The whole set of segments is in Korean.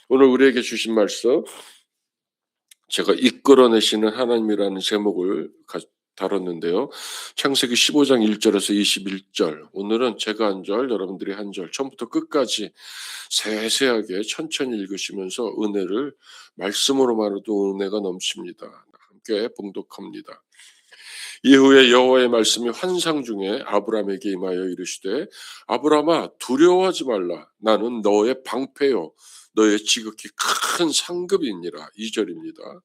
오늘 우리에게 주신 말씀, 제가 이끌어내시는 하나님이라는 제목을 다뤘는데요. 창세기 15장 1절에서 21절. 오늘은 제가 한 절, 여러분들이 한 절, 처음부터 끝까지 세세하게 천천히 읽으시면서 은혜를, 말씀으로만으로도 은혜가 넘칩니다. 함께 봉독합니다. 이후에 여호와의 말씀이 환상 중에 아브라함에게 임하여 이르시되, 아브라함아, 두려워하지 말라. 나는 너의 방패요 너의 지극히 큰 상급이니라. 2절입니다.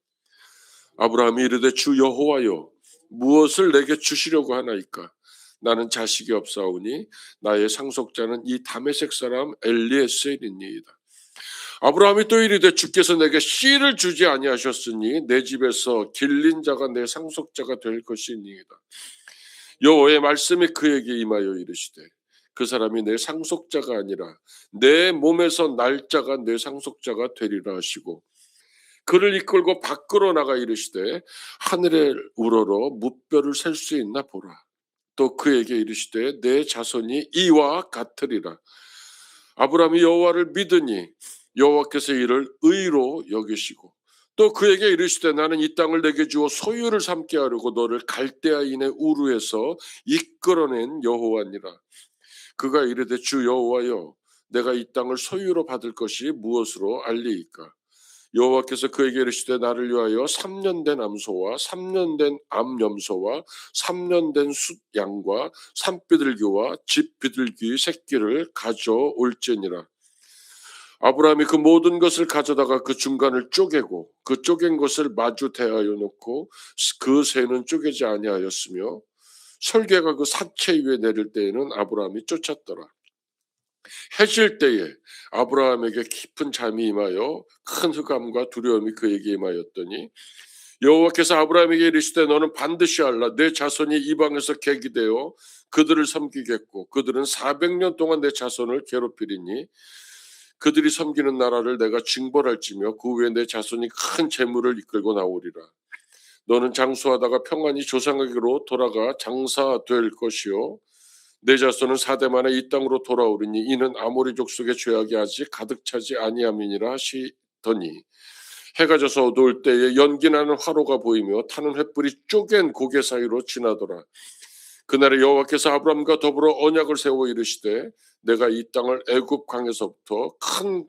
아브라함이 이르되, 주 여호와여, 무엇을 내게 주시려고 하나이까? 나는 자식이 없사오니 나의 상속자는 이 다메섹 사람 엘리에셀이니이다. 아브라함이 또 이르되, 주께서 내게 씨를 주지 아니하셨으니 내 집에서 길린 자가 내 상속자가 될 것이니이다. 여호와의 말씀이 그에게 임하여 이르시되, 그 사람이 내 상속자가 아니라 내 몸에서 날 자가 내 상속자가 되리라 하시고, 그를 이끌고 밖으로 나가 이르시되, 하늘의 우러러 무뼈를 셀 수 있나 보라. 또 그에게 이르시되, 내 자손이 이와 같으리라. 아브라함이 여호와를 믿으니 여호와께서 이를 의로 여기시고, 또 그에게 이르시되, 나는 이 땅을 내게 주어 소유를 삼게 하려고 너를 갈대아인의 우르에서 이끌어낸 여호와니라. 그가 이르되, 주 여호와여, 내가 이 땅을 소유로 받을 것이 무엇으로 알리이까? 여호와께서 그에게 이르시되, 나를 위하여 3년 된 암소와 3년 된 암염소와 3년 된 숫양과 산비둘기와 집비둘기 새끼를 가져올지니라. 아브라함이 그 모든 것을 가져다가 그 중간을 쪼개고 그 쪼갠 것을 마주 대하여 놓고 그 새는 쪼개지 아니하였으며, 설계가 그 사체 위에 내릴 때에는 아브라함이 쫓았더라. 해질 때에 아브라함에게 깊은 잠이 임하여 큰 흑암과 두려움이 그에게 임하였더니, 여호와께서 아브라함에게 이르시되, 너는 반드시 알라. 내 자손이 이방에서 계기되어 그들을 섬기겠고 그들은 400년 동안 내 자손을 괴롭히리니, 그들이 섬기는 나라를 내가 징벌할지며 그 후에 내 자손이 큰 재물을 이끌고 나오리라. 너는 장수하다가 평안히 조상에게로 돌아가 장사될 것이요, 내 자손은 4대 만에 이 땅으로 돌아오리니 이는 아모리 족속의 죄악이 아직 가득 차지 아니함이니라 하시더니, 해가 져서 어두울 때에 연기나는 화로가 보이며 타는 횃불이 쪼갠 고개 사이로 지나더라. 그날에 여호와께서 아브람과 더불어 언약을 세워 이르시되, 내가 이 땅을 애굽 강에서부터 큰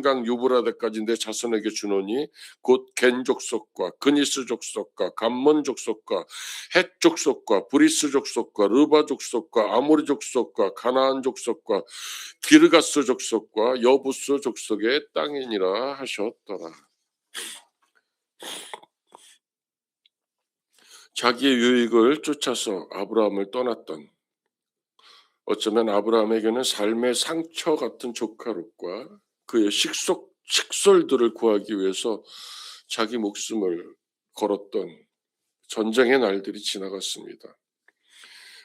강 유브라데까지 내 자손에게 주노니, 곧 겐 족속과 그니스 족속과 감몬 족속과 헷 족속과 브리스 족속과 르바 족속과 아모리 족속과 가나안 족속과 기르가스 족속과 여부스 족속의 땅이니라 하셨더라. 자기의 유익을 쫓아서 아브라함을 떠났던, 어쩌면 아브라함에게는 삶의 상처 같은 조카롯과 그의 식솔들을 구하기 위해서 자기 목숨을 걸었던 전쟁의 날들이 지나갔습니다.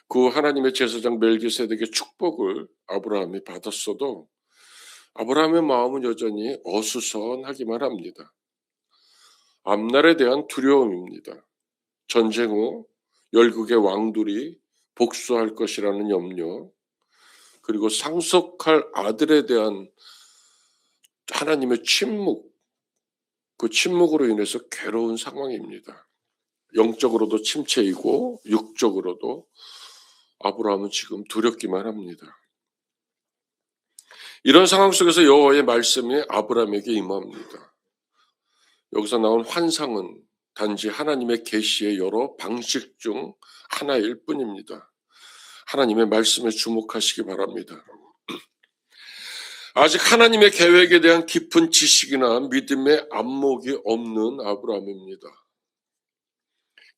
그 하나님의 제사장 멜기세덱의 축복을 아브라함이 받았어도 아브라함의 마음은 여전히 어수선하기만 합니다. 앞날에 대한 두려움입니다. 전쟁 후 열국의 왕들이 복수할 것이라는 염려, 그리고 상속할 아들에 대한 하나님의 침묵, 그 침묵으로 인해서 괴로운 상황입니다. 영적으로도 침체이고 육적으로도 아브라함은 지금 두렵기만 합니다. 이런 상황 속에서 여호와의 말씀이 아브라함에게 임합니다. 여기서 나온 환상은 단지 하나님의 계시의 여러 방식 중 하나일 뿐입니다. 하나님의 말씀에 주목하시기 바랍니다. 아직 하나님의 계획에 대한 깊은 지식이나 믿음의 안목이 없는 아브라함입니다.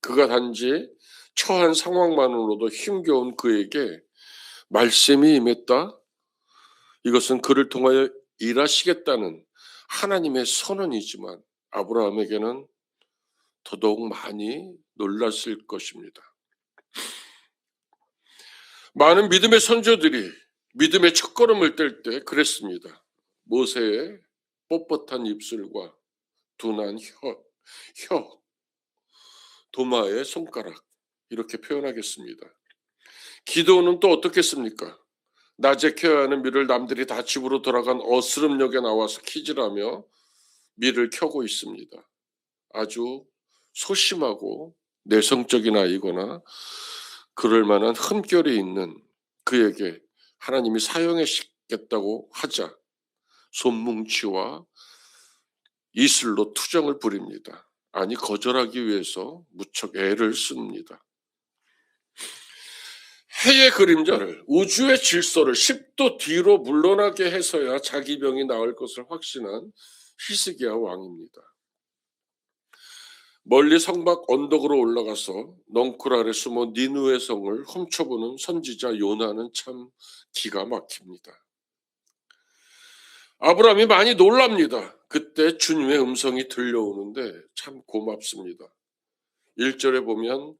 그가 단지 처한 상황만으로도 힘겨운 그에게 말씀이 임했다. 이것은 그를 통하여 일하시겠다는 하나님의 선언이지만 아브라함에게는 더더욱 많이 놀랐을 것입니다. 많은 믿음의 선조들이 믿음의 첫걸음을 뗄 때 그랬습니다. 모세의 뻣뻣한 입술과 둔한 혀, 도마의 손가락, 이렇게 표현하겠습니다. 기도는 또 어떻겠습니까? 낮에 켜야 하는 밀을 남들이 다 집으로 돌아간 어스름역에 나와서 키즈라며 밀을 켜고 있습니다. 아주 소심하고 내성적인 아이거나 그럴 만한 흠결이 있는 그에게 하나님이 사용하시겠다고 하자 손뭉치와 이슬로 투정을 부립니다. 아니, 거절하기 위해서 무척 애를 씁니다. 해의 그림자를, 우주의 질서를 10도 뒤로 물러나게 해서야 자기 병이 나을 것을 확신한 히스기야 왕입니다. 멀리 성막 언덕으로 올라가서 넝쿨 아래 숨어 니누의 성을 훔쳐보는 선지자 요나는 참 기가 막힙니다. 아브라함이 많이 놀랍니다. 그때 주님의 음성이 들려오는데 참 고맙습니다. 1절에 보면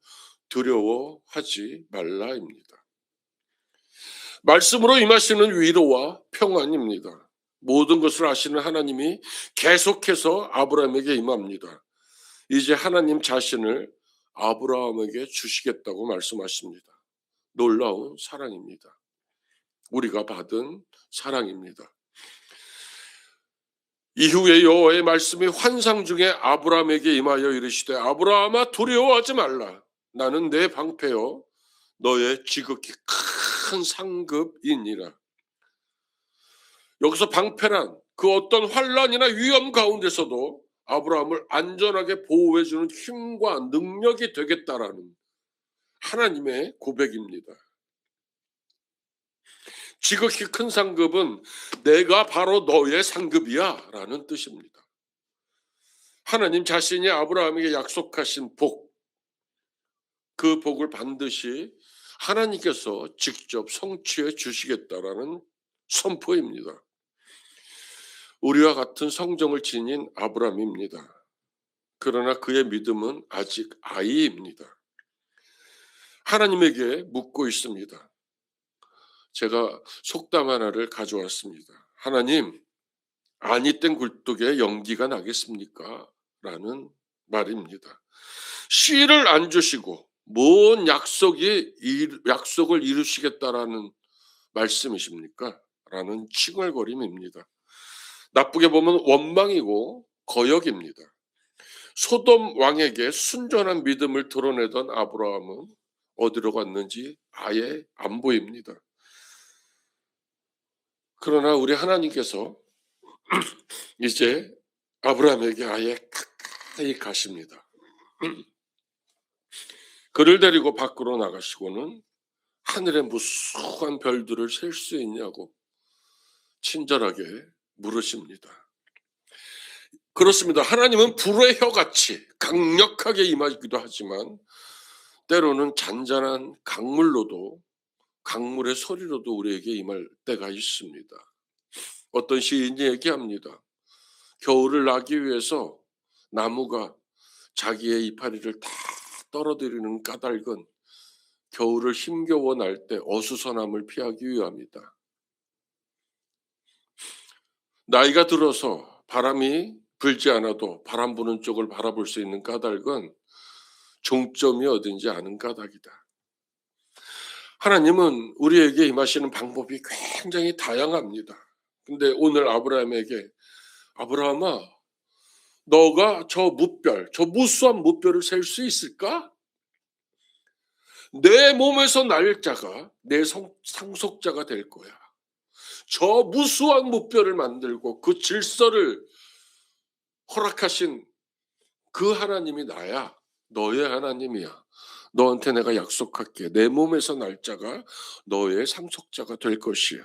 두려워하지 말라입니다. 말씀으로 임하시는 위로와 평안입니다. 모든 것을 아시는 하나님이 계속해서 아브라함에게 임합니다. 이제 하나님 자신을 아브라함에게 주시겠다고 말씀하십니다. 놀라운 사랑입니다. 우리가 받은 사랑입니다. 이후에 여호와의 말씀이 환상 중에 아브라함에게 임하여 이르시되 아브라함아 두려워하지 말라. 나는 내 방패여 너의 지극히 큰 상급이니라. 여기서 방패란 그 어떤 환난이나 위험 가운데서도 아브라함을 안전하게 보호해주는 힘과 능력이 되겠다라는 하나님의 고백입니다. 지극히 큰 상급은 내가 바로 너의 상급이야 라는 뜻입니다. 하나님 자신이 아브라함에게 약속하신 복, 그 복을 반드시 하나님께서 직접 성취해 주시겠다라는 선포입니다. 우리와 같은 성정을 지닌 아브라함입니다. 그러나 그의 믿음은 아직 아이입니다. 하나님에게 묻고 있습니다. 제가 속담 하나를 가져왔습니다. 하나님, 아니 땐 굴뚝에 연기가 나겠습니까? 라는 말입니다. 씨를 안 주시고 뭔 약속을 이루시겠다라는 말씀이십니까? 라는 칭얼거림입니다. 나쁘게 보면 원망이고 거역입니다. 소돔 왕에게 순전한 믿음을 드러내던 아브라함은 어디로 갔는지 아예 안 보입니다. 그러나 우리 하나님께서 이제 아브라함에게 아예 가까이 가십니다. 그를 데리고 밖으로 나가시고는 하늘의 무수한 별들을 셀 수 있냐고 친절하게 물으십니다. 그렇습니다. 하나님은 불의 혀같이 강력하게 임하기도 하지만 때로는 잔잔한 강물의 소리로도 우리에게 임할 때가 있습니다. 어떤 시인이 얘기합니다. 겨울을 나기 위해서 나무가 자기의 이파리를 다 떨어뜨리는 까닭은 겨울을 힘겨워 날 때 어수선함을 피하기 위함이다. 나이가 들어서 바람이 불지 않아도 바람 부는 쪽을 바라볼 수 있는 까닭은 종점이 어딘지 아는 까닭이다. 하나님은 우리에게 임하시는 방법이 굉장히 다양합니다. 근데 오늘 아브라함에게 아브라함아, 너가 저 무수한 무별을 셀 수 있을까? 내 몸에서 날 자가 내 상속자가 될 거야. 저 무수한 무별을 만들고 그 질서를 허락하신 그 하나님이 나야. 너의 하나님이야. 너한테 내가 약속할게. 내 몸에서 날 자가 너의 상속자가 될 것이야.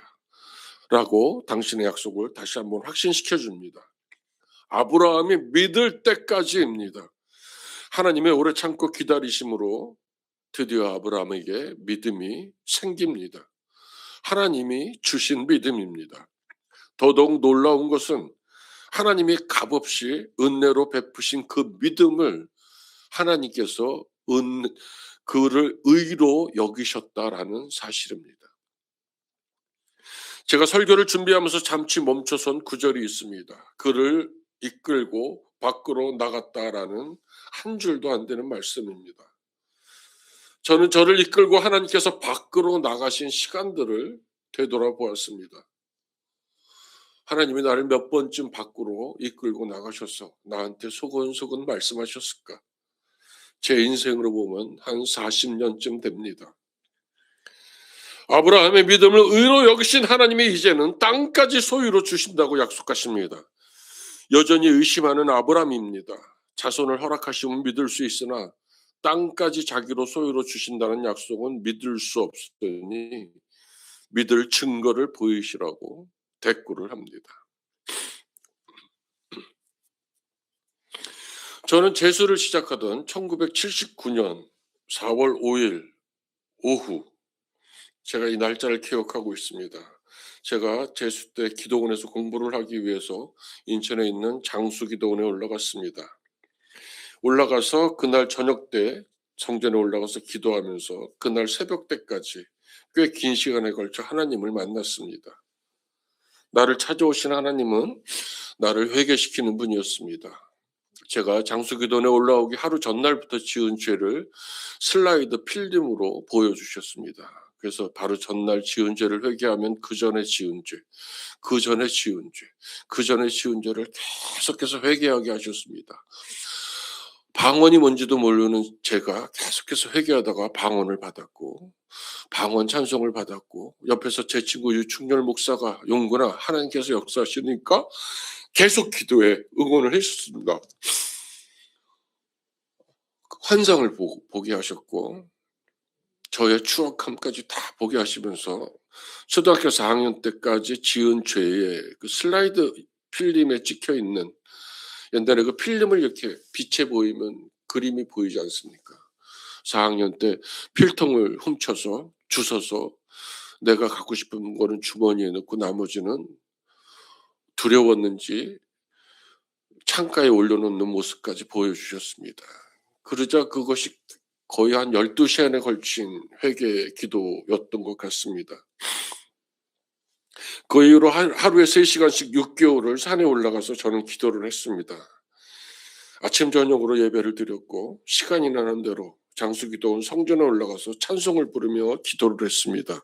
라고 당신의 약속을 다시 한번 확신시켜 줍니다. 아브라함이 믿을 때까지입니다. 하나님의 오래 참고 기다리심으로 드디어 아브라함에게 믿음이 생깁니다. 하나님이 주신 믿음입니다. 더더욱 놀라운 것은 하나님이 값없이 은혜로 베푸신 그 믿음을 하나님께서 그를 의로 여기셨다라는 사실입니다. 제가 설교를 준비하면서 잠시 멈춰선 구절이 있습니다. 그를 이끌고 밖으로 나갔다라는 한 줄도 안 되는 말씀입니다. 저는 저를 이끌고 하나님께서 밖으로 나가신 시간들을 되돌아보았습니다. 하나님이 나를 몇 번쯤 밖으로 이끌고 나가셔서 나한테 소곤소곤 말씀하셨을까? 제 인생으로 보면 한 40년쯤 됩니다. 아브라함의 믿음을 의로 여기신 하나님이 이제는 땅까지 소유로 주신다고 약속하십니다. 여전히 의심하는 아브라함입니다. 자손을 허락하시면 믿을 수 있으나 땅까지 자기로 소유로 주신다는 약속은 믿을 수 없으니 믿을 증거를 보이시라고 대꾸를 합니다. 저는 재수를 시작하던 1979년 4월 5일 오후, 제가 이 날짜를 기억하고 있습니다. 제가 재수 때 기도원에서 공부를 하기 위해서 인천에 있는 장수기도원에 올라갔습니다. 올라가서 그날 저녁 때 성전에 올라가서 기도하면서 그날 새벽 때까지 꽤 긴 시간에 걸쳐 하나님을 만났습니다. 나를 찾아오신 하나님은 나를 회개시키는 분이었습니다. 제가 장수기도원에 올라오기 하루 전날부터 지은 죄를 슬라이드 필름으로 보여주셨습니다. 그래서 바로 전날 지은 죄를 회개하면 그 전에 지은 죄, 그 전에 지은 죄, 그 전에 지은 죄를 계속해서 회개하게 하셨습니다. 방언이 뭔지도 모르는 제가 계속해서 회개하다가 방언을 받았고, 방언 찬송을 받았고, 옆에서 제 친구 유충렬 목사가 용구나 하나님께서 역사하시니까 계속 기도에 응원을 했습니다. 환상을 보게 하셨고 저의 추억함까지 다 보게 하시면서 초등학교 4학년 때까지 지은 죄의 그 슬라이드 필름에 찍혀 있는, 옛날에 그 필름을 이렇게 빛에 보이면 그림이 보이지 않습니까? 4학년 때 필통을 훔쳐서 주워서 내가 갖고 싶은 거는 주머니에 넣고 나머지는 두려웠는지 창가에 올려놓는 모습까지 보여주셨습니다. 그러자 그것이 거의 한 12시간에 걸친 회개 기도였던 것 같습니다. 그 이후로 하루에 3시간씩 6개월을 산에 올라가서 저는 기도를 했습니다. 아침 저녁으로 예배를 드렸고 시간이 나는 대로 장수기도원 성전에 올라가서 찬송을 부르며 기도를 했습니다.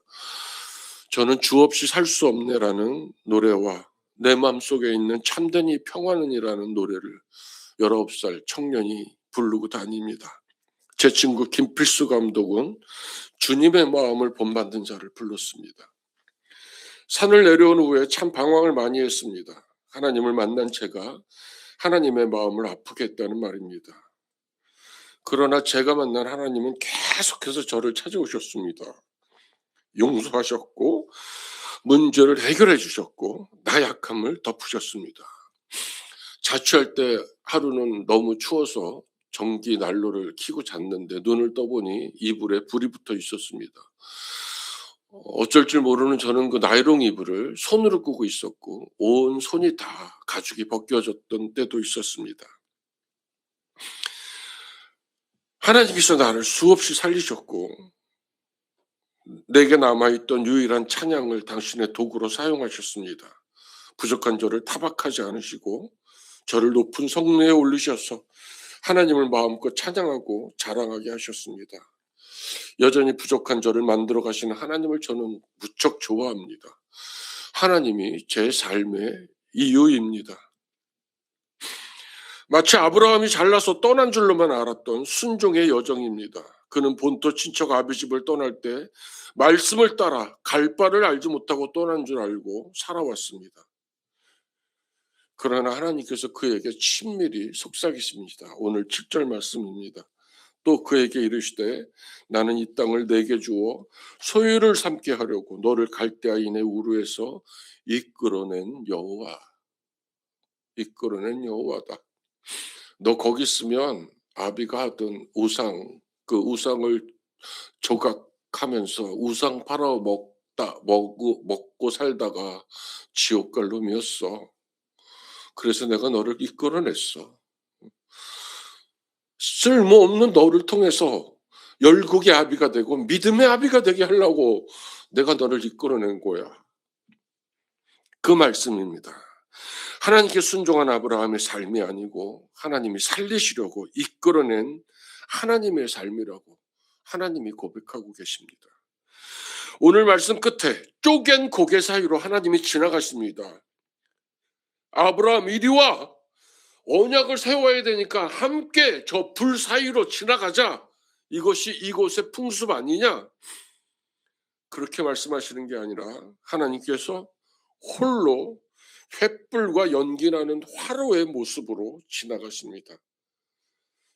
저는 주 없이 살 수 없네라는 노래와 내 마음속에 있는 참되니 평안은이라는 노래를 19살 청년이 부르고 다닙니다. 제 친구 김필수 감독은 주님의 마음을 본받는 자를 불렀습니다. 산을 내려온 후에 참 방황을 많이 했습니다. 하나님을 만난 제가 하나님의 마음을 아프게 했다는 말입니다. 그러나 제가 만난 하나님은 계속해서 저를 찾아오셨습니다. 용서하셨고 문제를 해결해 주셨고 나약함을 덮으셨습니다. 자취할 때 하루는 너무 추워서 전기 난로를 켜고 잤는데 눈을 떠보니 이불에 불이 붙어 있었습니다. 어쩔 줄 모르는 저는 그 나이롱 이불을 손으로 끄고 있었고 온 손이 다 가죽이 벗겨졌던 때도 있었습니다. 하나님께서 나를 수없이 살리셨고 내게 남아있던 유일한 찬양을 당신의 도구로 사용하셨습니다. 부족한 저를 타박하지 않으시고 저를 높은 성내에 올리셔서 하나님을 마음껏 찬양하고 자랑하게 하셨습니다. 여전히 부족한 저를 만들어 가시는 하나님을 저는 무척 좋아합니다. 하나님이 제 삶의 이유입니다. 마치 아브라함이 잘나서 떠난 줄로만 알았던 순종의 여정입니다. 그는 본토 친척 아비 집을 떠날 때 말씀을 따라 갈 바를 알지 못하고 떠난 줄 알고 살아왔습니다. 그러나 하나님께서 그에게 친밀히 속삭이십니다. 오늘 7절 말씀입니다. 또 그에게 이르시되 나는 이 땅을 내게 주어 소유를 삼게 하려고 너를 갈대아인의 우르에서 이끌어낸 여호와다. 너 거기 있으면 아비가 하던 우상, 그 우상을 조각하면서 우상 팔아 먹고 살다가 지옥 갈 놈이었어. 그래서 내가 너를 이끌어냈어. 쓸모없는 너를 통해서 열국의 아비가 되고 믿음의 아비가 되게 하려고 내가 너를 이끌어낸 거야. 그 말씀입니다. 하나님께 순종한 아브라함의 삶이 아니고 하나님이 살리시려고 이끌어낸 하나님의 삶이라고 하나님이 고백하고 계십니다. 오늘 말씀 끝에 쪼갠 고개 사이로 하나님이 지나가십니다. 아브라함 이리 와. 언약을 세워야 되니까 함께 저 불 사이로 지나가자. 이것이 이곳의 풍습 아니냐? 그렇게 말씀하시는 게 아니라 하나님께서 홀로 횃불과 연기나는 화로의 모습으로 지나가십니다.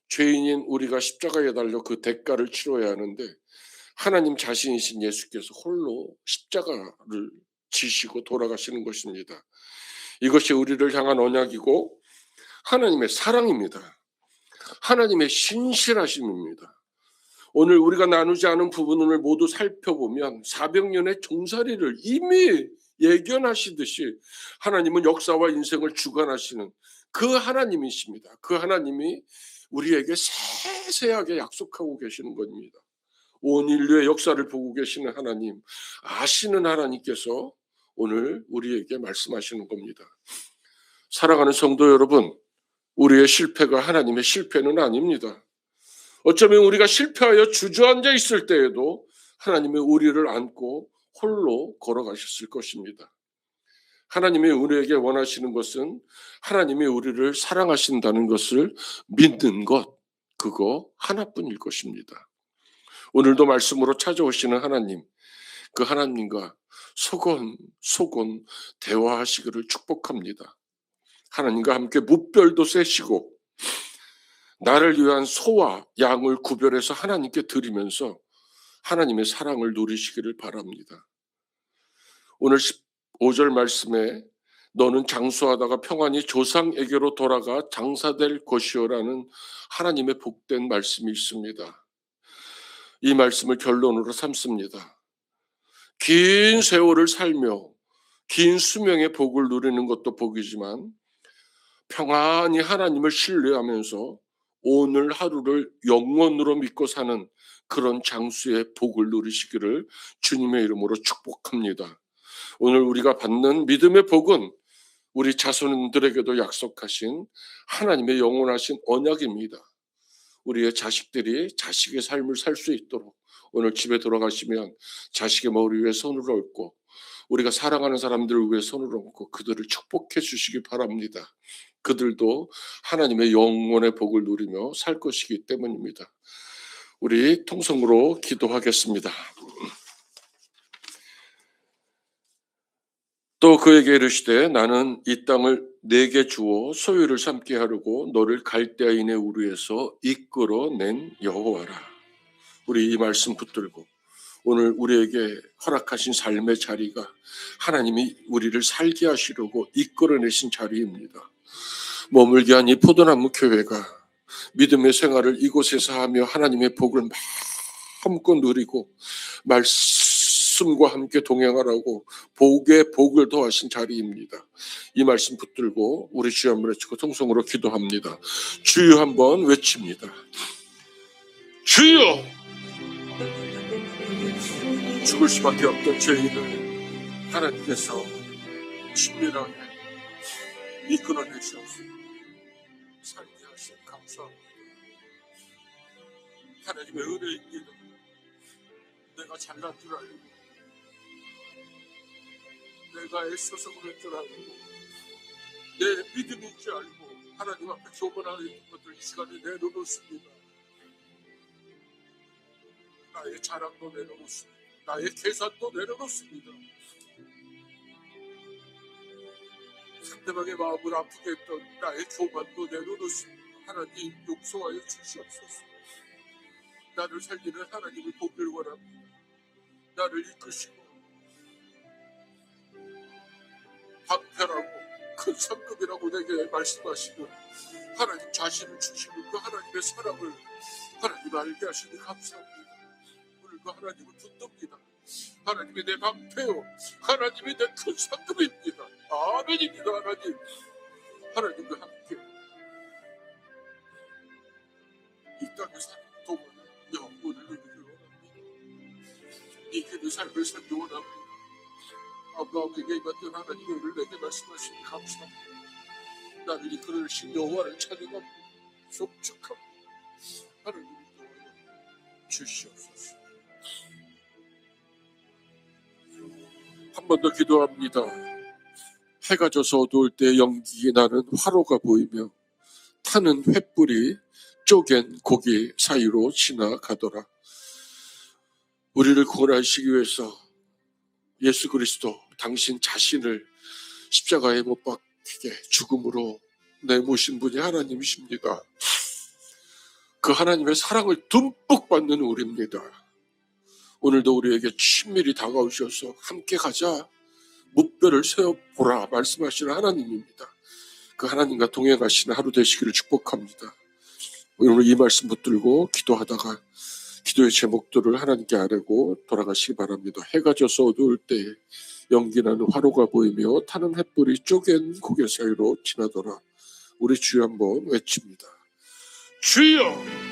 죄인인 우리가 십자가에 달려 그 대가를 치러야 하는데 하나님 자신이신 예수께서 홀로 십자가를 지시고 돌아가시는 것입니다. 이것이 우리를 향한 언약이고 하나님의 사랑입니다. 하나님의 신실하심입니다. 오늘 우리가 나누지 않은 부분을 모두 살펴보면 400년의 종살이를 이미 예견하시듯이 하나님은 역사와 인생을 주관하시는 그 하나님이십니다. 그 하나님이 우리에게 세세하게 약속하고 계시는 겁니다. 온 인류의 역사를 보고 계시는 하나님, 아시는 하나님께서 오늘 우리에게 말씀하시는 겁니다. 사랑하는 성도 여러분, 우리의 실패가 하나님의 실패는 아닙니다. 어쩌면 우리가 실패하여 주저앉아 있을 때에도 하나님이 우리를 안고 홀로 걸어가셨을 것입니다. 하나님이 우리에게 원하시는 것은 하나님이 우리를 사랑하신다는 것을 믿는 것, 그거 하나뿐일 것입니다. 오늘도 말씀으로 찾아오시는 하나님, 그 하나님과 소곤소곤 대화하시기를 축복합니다. 하나님과 함께 무별도 세시고 나를 위한 소와 양을 구별해서 하나님께 드리면서 하나님의 사랑을 누리시기를 바랍니다. 오늘 15절 말씀에 너는 장수하다가 평안히 조상에게로 돌아가 장사될 것이요라는 하나님의 복된 말씀이 있습니다. 이 말씀을 결론으로 삼습니다. 긴 세월을 살며 긴 수명의 복을 누리는 것도 복이지만 평안히 하나님을 신뢰하면서 오늘 하루를 영원으로 믿고 사는 그런 장수의 복을 누리시기를 주님의 이름으로 축복합니다. 오늘 우리가 받는 믿음의 복은 우리 자손들에게도 약속하신 하나님의 영원하신 언약입니다. 우리의 자식들이 자식의 삶을 살 수 있도록 오늘 집에 들어가시면 자식의 머리 위에 손을 얹고 우리가 사랑하는 사람들을 위해 손을 얹고 그들을 축복해 주시기 바랍니다. 그들도 하나님의 영원의 복을 누리며 살 것이기 때문입니다. 우리 통성으로 기도하겠습니다. 또 그에게 이르시되 나는 이 땅을 내게 주어 소유를 삼게 하려고 너를 갈대아인의 우르에서 이끌어낸 여호와라. 우리 이 말씀 붙들고 오늘 우리에게 허락하신 삶의 자리가 하나님이 우리를 살게 하시려고 이끌어내신 자리입니다. 머물게 한 이 포도나무 교회가 믿음의 생활을 이곳에서 하며 하나님의 복을 마음껏 누리고 말씀과 함께 동행하라고 복에 복을 더하신 자리입니다. 이 말씀 붙들고 우리 주여 한번 외치고 통성으로 기도합니다. 주여 한번 외칩니다. 주여! 죽을 수밖에 없던 죄인을 하나님께서 친밀하게 이끌어내셔서 살게 하신 감사합니다. 하나님의 은혜입니다. 내가 잘난 줄 알고 내가 애써서 그럴 줄 알고 내 믿음인 줄 알고 하나님 앞에 교만하는 것들 이 시간에 내려놓습니다. 나의 자랑도 내려놓습니다. 나의 계산도 내려놓습니다. 상대방의 마음을 아프게 했던 나의 교만도 내려놓습니다. 하나님 용서하여 주시옵소서. 나를 살리는 하나님을 보기를 원합니다. 나를 이끄시고 방편하고 큰 상급이라고 내게 말씀하시고 하나님 자신을 주시는 그 하나님의 사랑을 하나님 알게 하시니 감사합니다. 오늘도 하나님을 붙듭니다. 하나님이 내 방패요 하나님이 내 큰 상급입니다. 아멘입니다. 하나님 하나님과 함께 이 땅에 사는 동안 영혼을 누리기 원합니다. 이기는 삶을 살기 원합니다. 아브라함에게 임했던 하나님의 오늘 내게 말씀하시니 감사합니다. 나를 이끌으신 여호와를 찬양합니다. 송축합니다. 하나님을 도와여 주시옵소서. 한 번 더 기도합니다. 해가 져서 어두울 때 연기 나는 화로가 보이며 타는 횃불이 쪼갠 고기 사이로 지나가더라. 우리를 구원하시기 위해서 예수 그리스도 당신 자신을 십자가에 못 박히게 죽음으로 내모신 분이 하나님이십니다. 그 하나님의 사랑을 듬뿍 받는 우리입니다. 오늘도 우리에게 친밀히 다가오셔서 함께 가자, 묵별을 세워보라 말씀하시는 하나님입니다. 그 하나님과 동행하시는 하루 되시기를 축복합니다. 오늘 이 말씀 붙들고 기도하다가 기도의 제목들을 하나님께 아뢰고 돌아가시기 바랍니다. 해가 져서 어두울 때 연기나는 화로가 보이며 타는 횃불이 쪼갠 고개 사이로 지나더라. 우리 주여 한번 외칩니다. 주여!